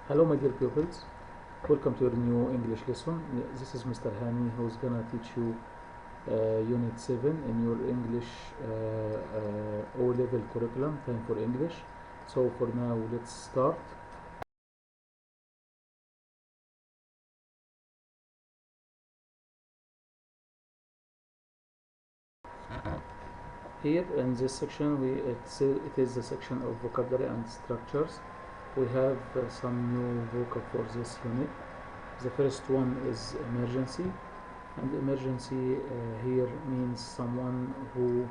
Hello my dear pupils, welcome to your new English lesson. This is Mr. Hani who's gonna teach you Unit 7 in your English O-level curriculum, time for English. So for now, let's start. Here in this section, it is the section of vocabulary and structures. We have some new vocab for this unit. The first one is emergency, and emergency here means someone who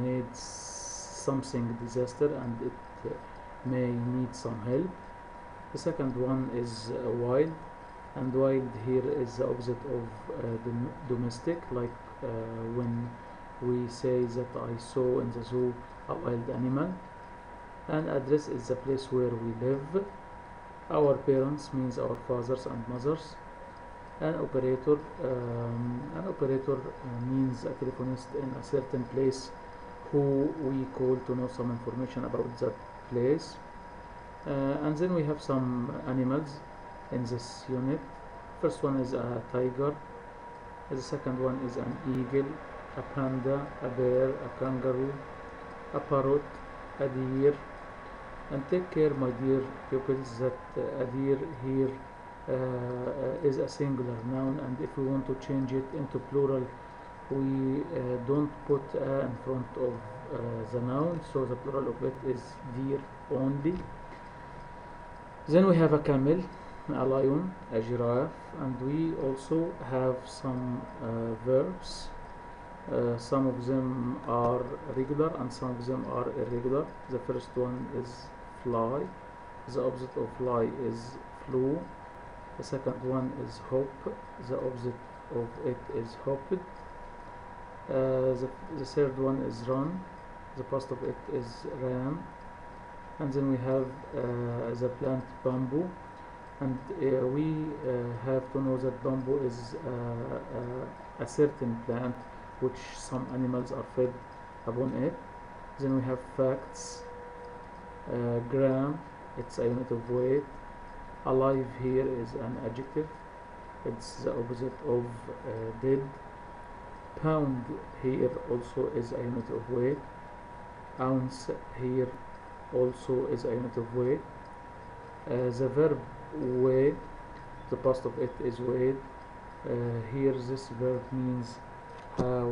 made something disaster and it may need some help. The second one is wild, and wild here is the opposite of domestic, like when we say that I saw in the zoo a wild animal. And address is the place where we live. Our parents means our fathers and mothers. An operator means a telephonist in a certain place who we call to know some information about that place. And then we have some animals in this unit. First one is a tiger. The second one is an eagle, a panda, a bear, a kangaroo, a parrot, a deer. And take care, my dear pupils, that a deer here is a singular noun, and if we want to change it into plural, we don't put a in front of the noun, so the plural of it is deer only. Then we have a camel, a lion, a giraffe, and we also have some verbs. Some of them are regular and some of them are irregular. The first one is fly. The opposite of fly is flew. The second one is hop. The opposite of it is hopped. The third one is run. The past of it is ran. And then we have the plant bamboo, and we have to know that bamboo is a certain plant which some animals are fed upon it. Then we have facts. Gram, it's a unit of weight. Alive here is an adjective, it's the opposite of dead. Pound here also is a unit of weight. Ounce here also is a unit of weight. The verb weigh, the past of it is weighed. Here this verb means how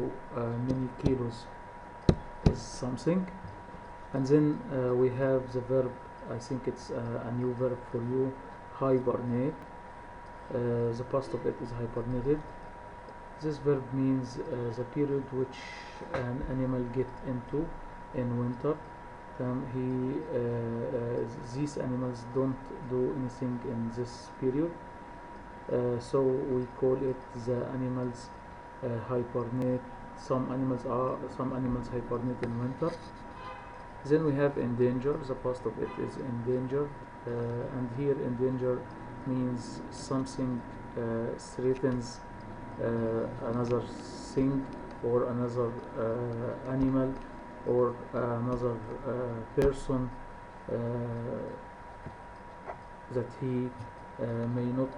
many kilos is something. And then we have the verb, I think it's a new verb for you, hibernate. The past of it is hibernated. This verb means the period which an animal get into in winter. These animals don't do anything in this period, so we call it the animals hibernate. Some animals hibernate in winter. Then we have endanger. The past of it is endanger, and here endanger means something threatens another thing or another animal or another person that he may not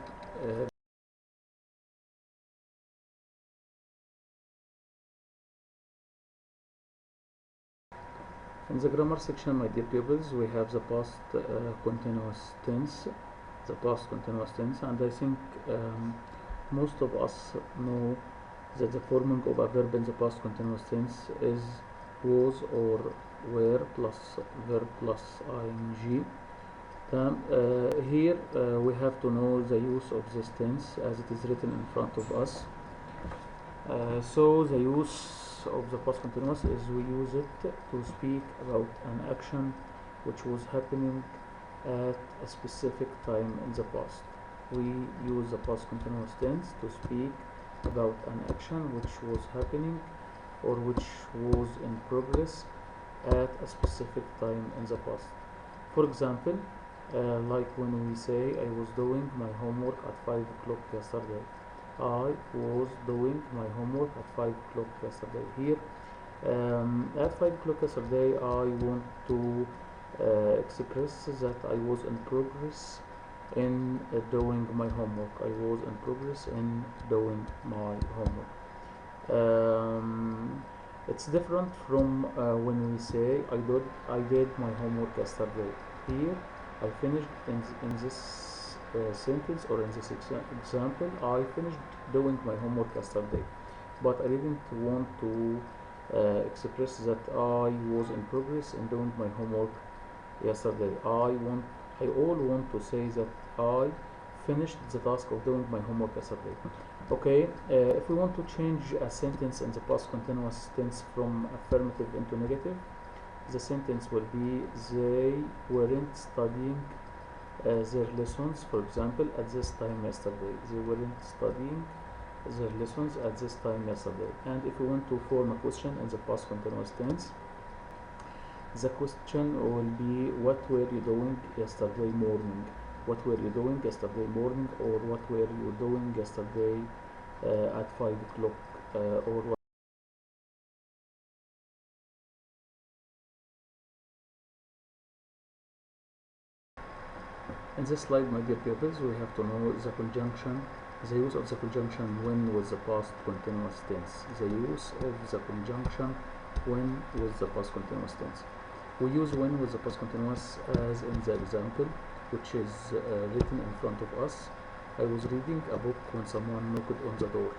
In the grammar section, my dear pupils, we have the past continuous tense, and I think most of us know that the forming of a verb in the past continuous tense is was or were plus verb plus ing. Here we have to know the use of this tense as it is written in front of us. So the use use of the past continuous is we use it to speak about an action which was happening at a specific time in the past. We use the past continuous tense to speak about an action which was happening or which was in progress at a specific time in the past. For example, like when we say I was doing my homework at 5 o'clock yesterday. I was doing my homework at 5 o'clock yesterday. Here, at 5 o'clock yesterday, I want to express that I was in progress in doing my homework. I was in progress in doing my homework. It's different from when we say I did my homework yesterday. Here, I finished in this sentence or in this example. I finished doing my homework yesterday, but I didn't want to express that I was in progress in doing my homework yesterday. I all want to say that I finished the task of doing my homework yesterday. Okay, if we want to change a sentence in the past continuous tense from affirmative into negative, the sentence will be they weren't studying their lessons, for example, at this time yesterday. They weren't studying their lessons at this time yesterday. And if we want to form a question in the past continuous tense, the question will be what were you doing yesterday morning? What were you doing yesterday morning, or what were you doing yesterday at 5 o'clock, or what. In this slide, my dear pupils, we have to know the conjunction, the use of the conjunction when with the past continuous tense. The use of the conjunction when with the past continuous tense. We use when with the past continuous as in the example, which is written in front of us. I was reading a book when someone knocked on the door.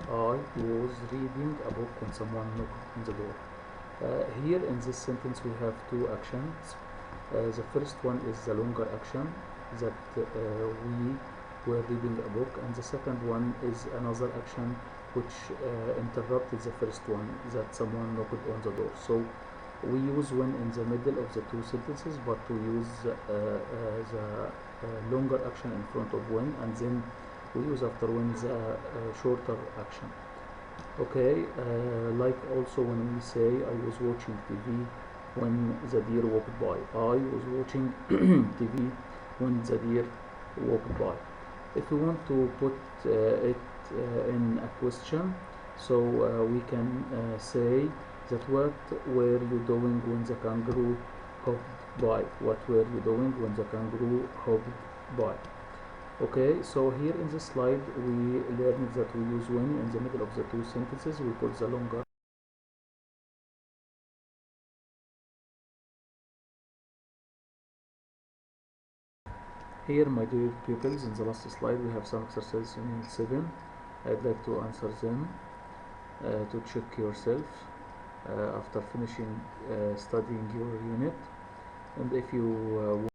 I was reading a book when someone knocked on the door. Here in this sentence we have two actions. The first one is the longer action, that we were reading a book, and the second one is another action which interrupted the first one, that someone knocked on the door. So we use when in the middle of the two sentences, but we use the longer action in front of when, and then we use after when the shorter action. Okay, like also when we say I was watching TV when the deer walked by. I was watching TV when the deer walked by. If we want to put it in a question, so we can say that what were you doing when the kangaroo hopped by? What were you doing when the kangaroo hopped by? Okay, so here in this slide we learned that we use when in the middle of the two sentences. We put the longer. Here, my dear pupils, in the last slide we have some exercises in Unit 7. I'd like to answer them to check yourself after finishing studying your unit. And if you